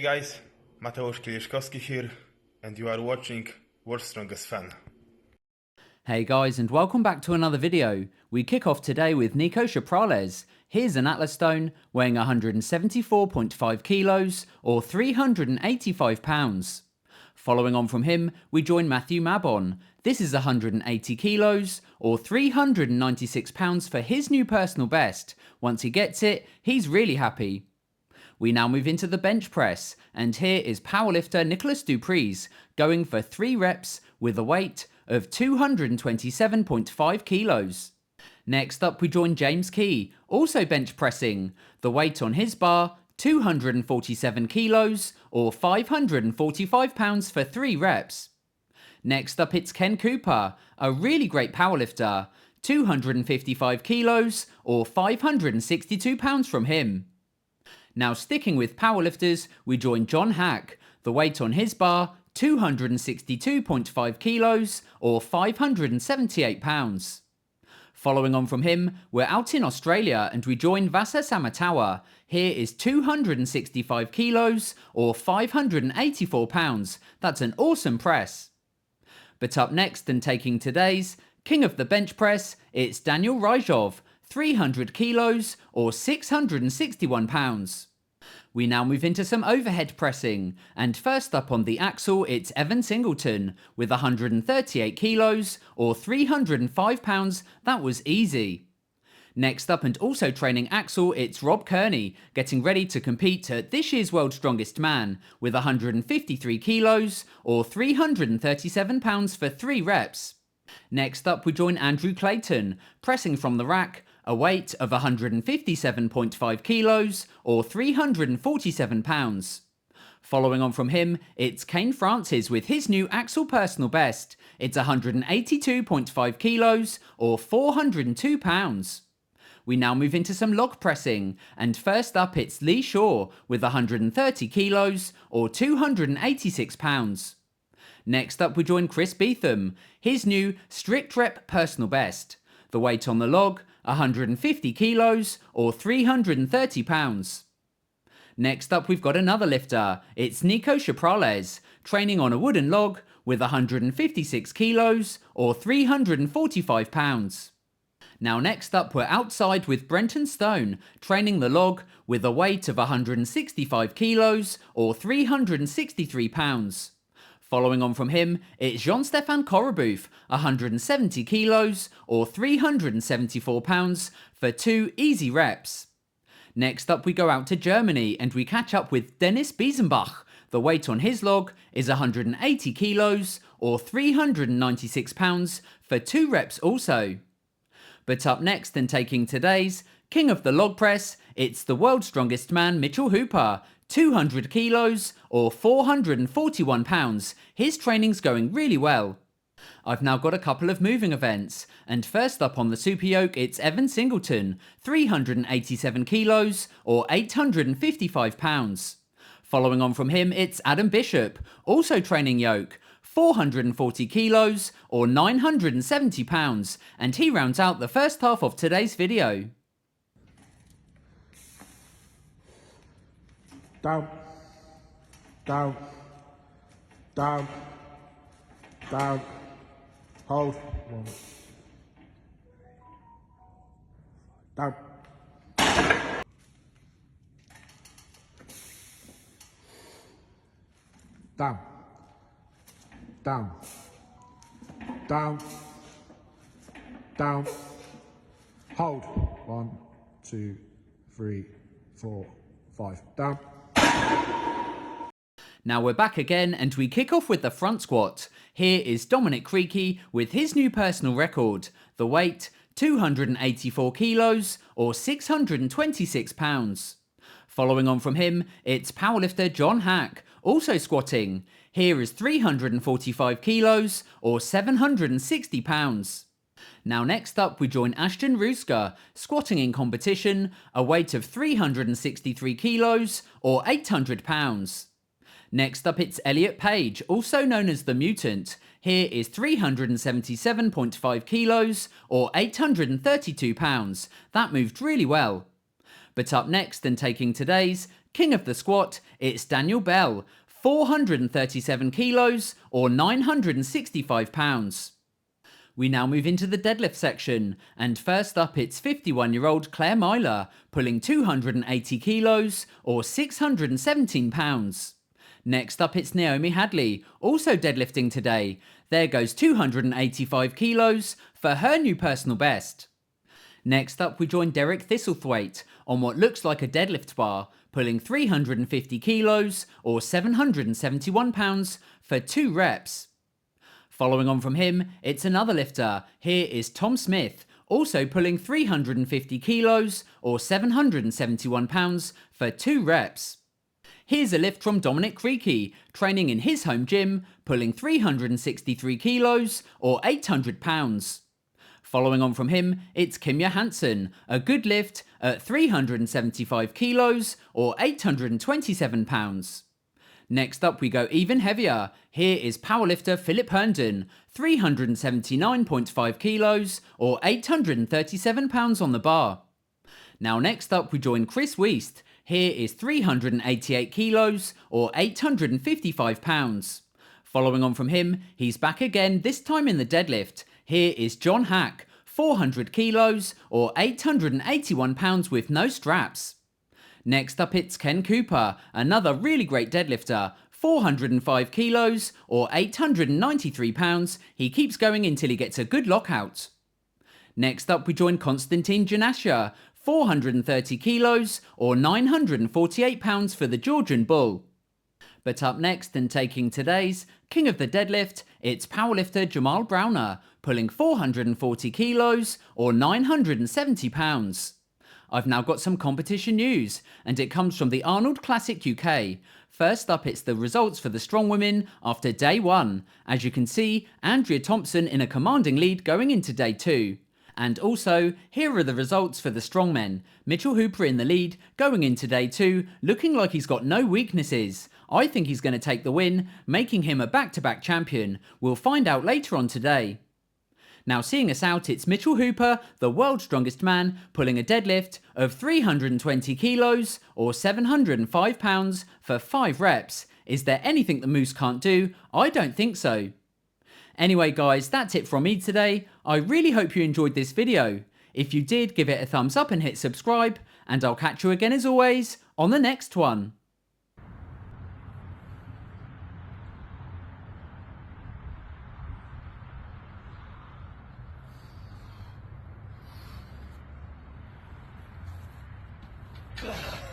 guys, Mateusz Kieliszkowski here, and you are watching World's Strongest Fan. Hey guys, and welcome back to another video. We kick off today with Nicolaas. Here's an Atlas stone weighing 174.5 kilos or 385 pounds. Following on from him, we join Matthew Mabon. This is 180 kilos or 396 pounds for his new personal best. Once he gets it, he's really happy. We now move into the bench press, and here is powerlifter Nicolaas Preez going for 3 reps with a weight of 227.5 kilos. Next up we join James Key, also bench pressing. The weight on his bar, 247 kilos or 545 pounds for 3 reps. Next up it's Ken Cooper, a really great powerlifter, 255 kilos or 562 pounds from him. Now sticking with powerlifters, we join John Haack. The weight on his bar, 262.5 kilos or 578 pounds. Following on from him, we're out in Australia and we join Vasa Samatawa. Here is 265 kilos or 584 pounds. That's an awesome press. But up next and taking today's king of the bench press, it's Daniel Rajov, 300 kilos or 661 pounds. We now move into some overhead pressing, and first up on the axle it's Evan Singleton with 138 kilos or 305 pounds. That was easy. Next up and also training axle it's Rob Kearney, getting ready to compete at this year's World's Strongest Man with 153 kilos or 337 pounds for 3 reps. Next up we join Andrew Clayton, pressing from the rack, a weight of 157.5 kilos or 347 pounds. Following on from him, it's Kane Francis with his new axle personal best. It's 182.5 kilos or 402 pounds. We now move into some log pressing, and first up it's Lee Shaw with 130 kilos or 286 pounds. Next up we join Chris Beetham, his new strict rep personal best. The weight on the log, 150 kilos or 330 pounds. Next up we've got another lifter, it's Nicolaas, training on a wooden log with 156 kilos or 345 pounds. Now next up we're outside with Brenton Stone, training the log with a weight of 165 kilos or 363 pounds. Following on from him, it's Jean-Stefan Coraboof, 170 kilos or 374 pounds for 2 easy reps. Next up we go out to Germany and we catch up with Dennis Biesenbach. The weight on his log is 180 kilos or 396 pounds for 2 reps also. But up next and taking today's king of the log press, it's the world's strongest man Mitchell Hooper, 200 kilos or 441 pounds. His training's going really well. I've now got a couple of moving events, and first up on the super yoke it's Evan Singleton, 387 kilos or 855 pounds. Following on from him it's Adam Bishop, also training yoke, 440 kilos or 970 pounds, and he rounds out the first half of today's video. Down, down, down, down, hold, 1, down, down, down, down, down, hold, 1, 2, 3, 4, 5, down. Now we're back again and we kick off with the front squat. Here is Dominic Creaky with his new personal record. The weight, 284 kilos or 626 pounds. Following on from him, it's powerlifter John Haack, also squatting. Here is 345 kilos or 760 pounds. Now next up we join Ashton Ruska, squatting in competition, a weight of 363 kilos or 800 pounds. Next up it's Elliot Page, also known as the Mutant. Here is 377.5 kilos or 832 pounds. That moved really well. But up next and taking today's King of the squat, it's Daniel Bell, 437 kilos or 965 pounds. We now move into the deadlift section, and first up it's 51-year-old Claire Myler, pulling 280 kilos or 617 pounds. Next up it's Naomi Hadley, also deadlifting today. There goes 285 kilos for her new personal best. Next up we join Derek Thistlethwaite on what looks like a deadlift bar, pulling 350 kilos or 771 pounds for 2 reps. Following on from him, it's another lifter. Here is Tom Smith, also pulling 350 kilos or 771 pounds for 2 reps. Here's a lift from Dominic Creaky, training in his home gym, pulling 363 kilos or 800 pounds. Following on from him, it's Kim Johansson, a good lift at 375 kilos or 827 pounds. Next up we go even heavier. Here is powerlifter Philip Herndon, 379.5 kilos or 837 pounds on the bar. Now next up we join Chris Weist. Here is 388 kilos or 855 pounds. Following on from him, he's back again, this time in the deadlift. Here is John Haack, 400 kilos or 881 pounds with no straps. Next up it's Ken Cooper, another really great deadlifter, 405 kilos or 893 pounds. He keeps going until he gets a good lockout. Next up we join Konstantin Janasha, 430 kilos or 948 pounds for the Georgian Bull. But up next and taking today's King of the Deadlift, it's powerlifter Jamal Browner, pulling 440 kilos or 970 pounds. I've now got some competition news, and it comes from the Arnold Classic UK. First up, it's the results for the strong women after day 1. As you can see, Andrea Thompson in a commanding lead going into day 2. And also, here are the results for the strongmen. Mitchell Hooper in the lead, going into day 2, looking like he's got no weaknesses. I think he's going to take the win, making him a back-to-back champion. We'll find out later on today. Now seeing us out, it's Mitchell Hooper, the world's strongest man, pulling a deadlift of 320 kilos or 705 pounds for 5 reps. Is there anything the Moose can't do? I don't think so. Anyway guys, that's it from me today. I really hope you enjoyed this video. If you did, give it a thumbs up and hit subscribe, and I'll catch you again as always on the next one. Ugh.